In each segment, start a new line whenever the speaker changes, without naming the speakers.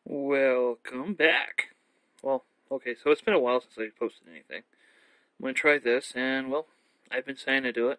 Welcome back. Well, okay, so it's been a while since I posted anything. I'm going to try this, and, well, I've been saying to do it,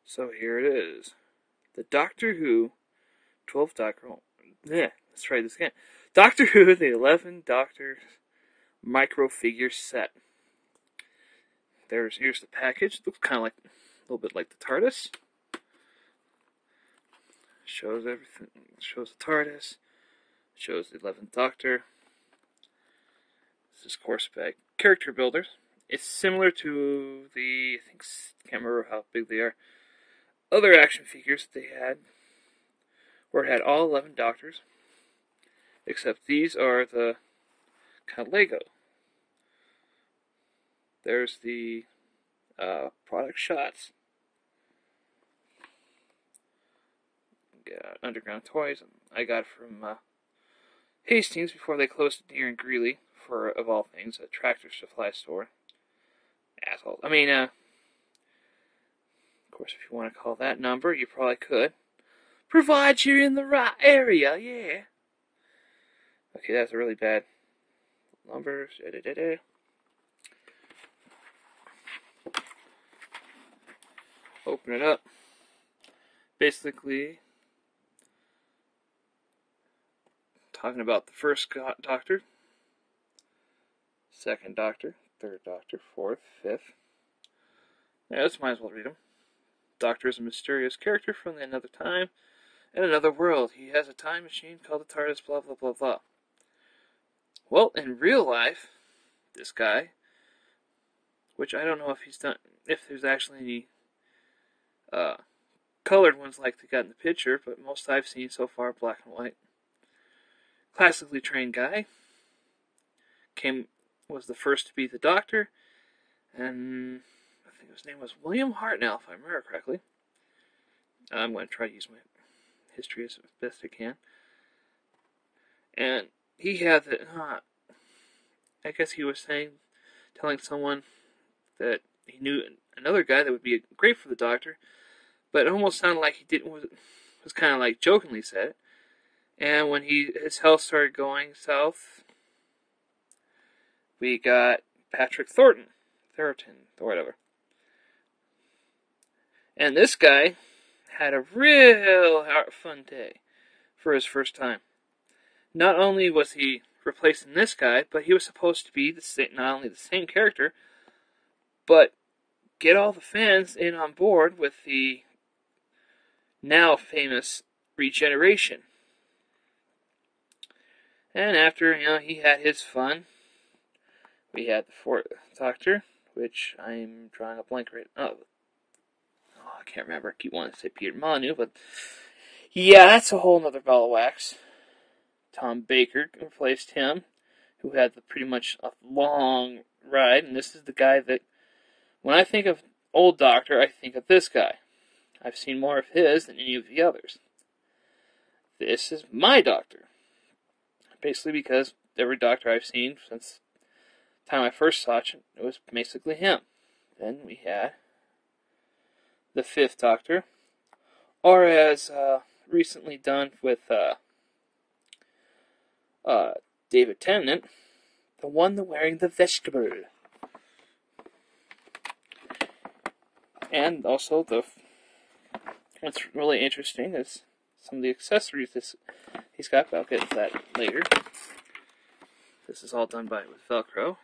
so here it is. The Doctor Who 12 Doctor... Yeah, let's try this again. Doctor Who, the 11 Doctors micro figure set. Here's the package. It looks kind of like, a little bit like the TARDIS. Shows everything. Shows the TARDIS. Shows the 11th Doctor. This is Courseback Character Builders. It's similar to I can't remember how big they are, other action figures that they had, where it had all 11 Doctors, except these are the kind of Lego. There's the product shots. Underground Toys. I got from Hastings before they closed it here in Greeley for, of all things, a Tractor Supply store. Assholes. I mean, of course, if you want to call that number, you probably could. Provide you're in the right area, yeah. Okay, that's a really bad number. Open it up. Basically, talking about the first Doctor, second Doctor, third Doctor, fourth, fifth. Yeah, let's might as well read them. Doctor is a mysterious character from another time and another world. He has a time machine called the TARDIS, blah, blah, blah, blah. Well, in real life, this guy, which I don't know if there's actually any colored ones like they got in the picture, but most I've seen so far, black and white. Classically trained guy. Was the first to be the Doctor, and I think his name was William Hartnell, if I remember correctly. I'm going to try to use my history as best I can. And he had I guess he was telling someone that he knew another guy that would be great for the Doctor, but it almost sounded like he was kind of like jokingly said it. And when his health started going south, we got Patrick Thornton, or whatever. And this guy had a real fun day for his first time. Not only was he replacing this guy, but he was supposed to be not only the same character, but get all the fans in on board with the now famous regeneration. And after, he had his fun, we had the fourth Doctor, which I'm drawing a blank right now. I can't remember. I keep wanting to say Peter Molyneux, but yeah, that's a whole nother ball of wax. Tom Baker replaced him, who had pretty much a long ride, and this is the guy that, when I think of old Doctor, I think of this guy. I've seen more of his than any of the others. This is my Doctor. Basically because every Doctor I've seen since the time I first saw it was basically him. Then we had the fifth Doctor, or as recently done with David Tennant, the one wearing the vegetable. And also what's really interesting is some of the accessories he's got, but I'll get to that later. This is all done with Velcro.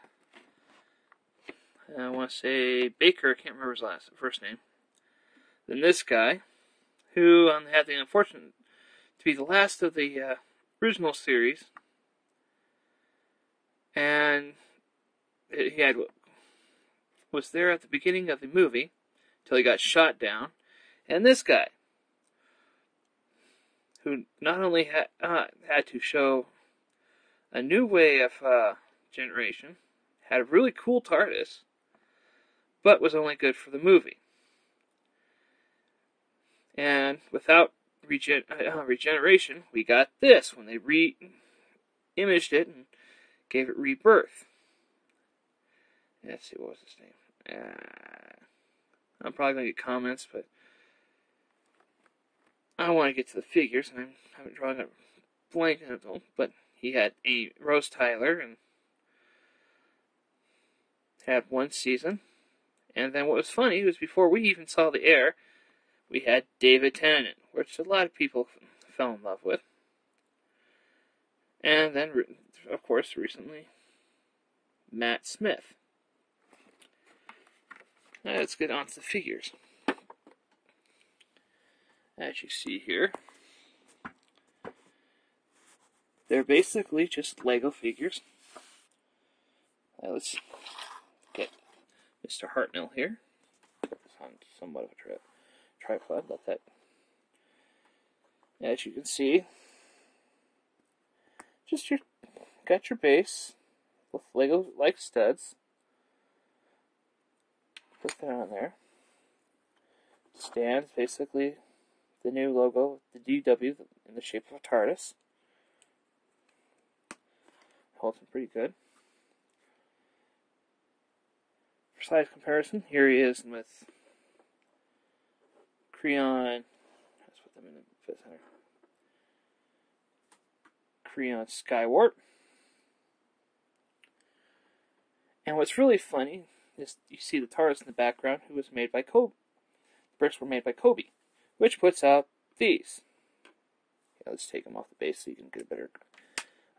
And I want to say Baker, I can't remember his first name. Then this guy, who had the unfortunate to be the last of the original series, and was there at the beginning of the movie till he got shot down. And this guy, who not only had to show a new way of generation, had a really cool TARDIS, but was only good for the movie. And without regeneration, we got this when they re-imaged it and gave it rebirth. Let's see, what was his name? I'm probably going to get comments, but I want to get to the figures, and I haven't drawn a blank in it, but he had Rose Tyler and had one season. And then what was funny was before we even saw the air, we had David Tennant, which a lot of people fell in love with. And then, of course, recently, Matt Smith. Now let's get on to the figures. As you see here, they're basically just Lego figures. Let's get Mr. Hartnell here. It's on somewhat of a tripod. Let that. As you can see, just got your base with Lego like studs. Put that on there. Stands basically the new logo, the DW in the shape of a TARDIS. Holds him pretty good. For size comparison, here he is with Creon. Let's put them in the center. Creon Skywarp. And what's really funny is you see the TARDIS in the background, who was made by Kobe. The bricks were made by Kobe, which puts out these. Yeah, let's take them off the base so you can get a better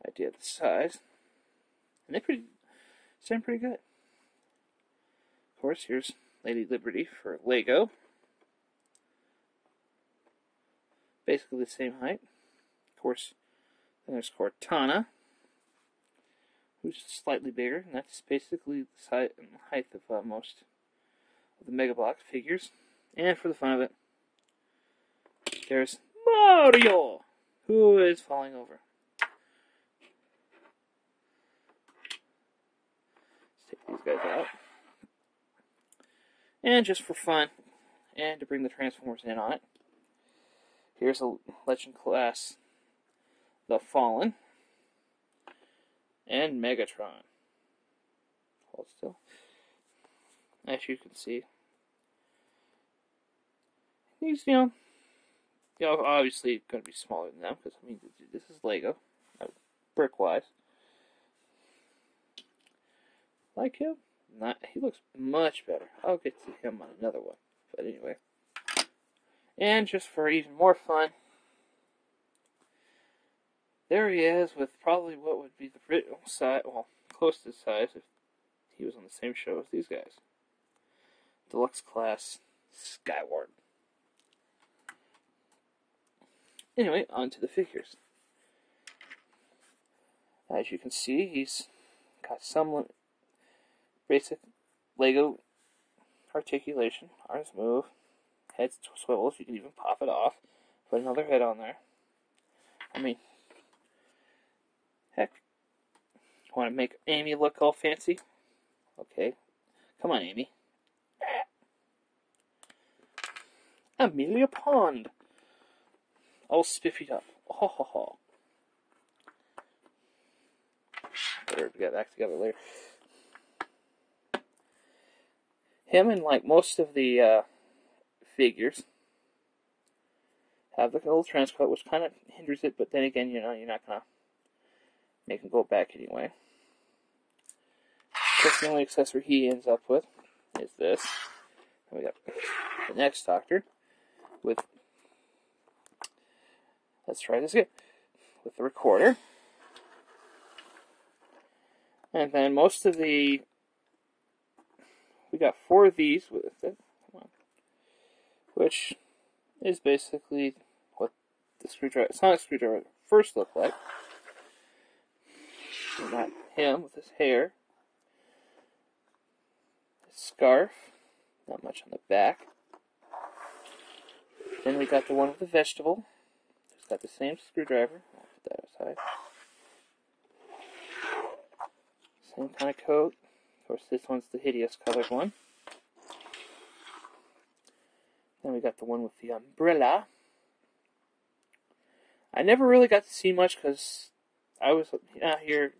idea of the size. And they stand pretty good. Of course, here's Lady Liberty for Lego. Basically the same height. Of course, then there's Cortana, who's slightly bigger, and that's basically the size and height of most of the Mega Bloks figures. And for the fun of it, there's Mario, who is falling over. Let's take these guys out. And just for fun, and to bring the Transformers in on it, here's a Legend Class The Fallen and Megatron. Hold still. As you can see, he's, obviously going to be smaller than them, because, this is Lego, brick-wise. Like him? He looks much better. I'll get to him on another one. But anyway. And just for even more fun, there he is with probably what would be the original size, well, close to the size if he was on the same show as these guys. Deluxe Class Skywarp. Anyway, on to the figures. As you can see, he's got some basic Lego articulation, arms move, head swivels, you can even pop it off, put another head on there. Heck, want to make Amy look all fancy? Okay, come on, Amy. Amelia Pond, all spiffied up. Ho ho ho. Better get back together later. Him and like most of the figures have like a little transcoat, which kind of hinders it, but then again, you're not gonna make him go back anyway. Just the only accessory he ends up with is this. And we got the next Doctor with, let's try this again, with the recorder. And then most of the, we got 4 of these with it, which is basically what the sonic screwdriver first looked like. We got him with his hair, his scarf, not much on the back. Then we got the one with the vegetable. It's got the same screwdriver. I'll put that aside. Same kind of coat. Of course, this one's the hideous colored one. Then we got the one with the umbrella. I never really got to see much because I was out here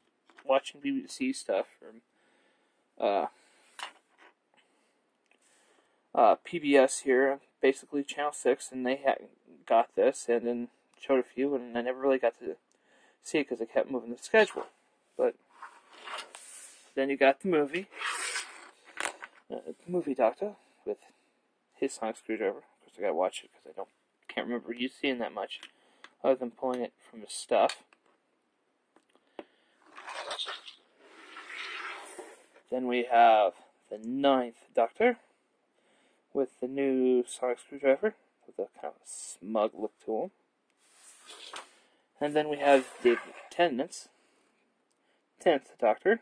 watching BBC stuff from PBS here, basically Channel 6, and they got this and then showed a few, and I never really got to see it because I kept moving the schedule. But then you got the movie Doctor with his sonic screwdriver. Of course, I gotta watch it because can't remember you seeing that much, other than pulling it from his stuff. Then we have the 9th Doctor with the new sonic screwdriver with a kind of smug look to him. And then we have David Tennant's 10th Doctor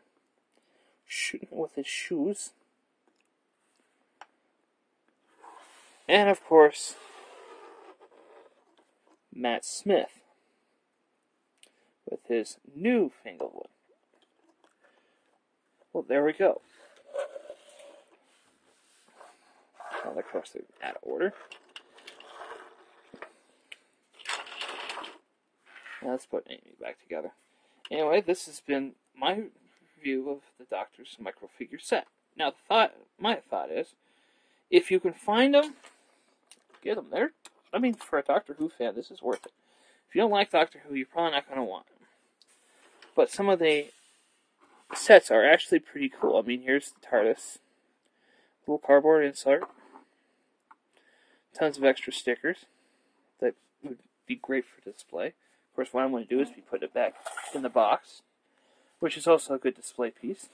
shooting with his shoes. And of course, Matt Smith with his newfangled one. Well, there we go. Well, of course, they're out of order. Now let's put Amy back together. Anyway, this has been my review of the Doctor's microfigure set. Now, my thought is, if you can find them, get them. For a Doctor Who fan, this is worth it. If you don't like Doctor Who, you're probably not going to want them. But some of the sets are actually pretty cool. Here's the TARDIS. Little cardboard insert. Tons of extra stickers that would be great for display. Of course, what I'm going to do is be putting it back in the box, which is also a good display piece.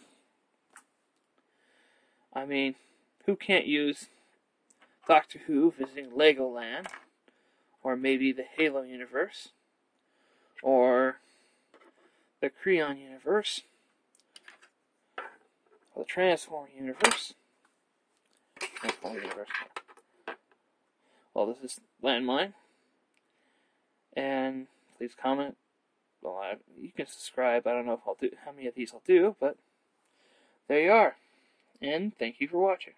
Who can't use Doctor Who visiting Legoland, or maybe the Halo universe, or the Creon universe, or the Transform universe. Well, this is Landmine, and please comment. Well, you can subscribe. I don't know how many of these I'll do, but there you are. And thank you for watching.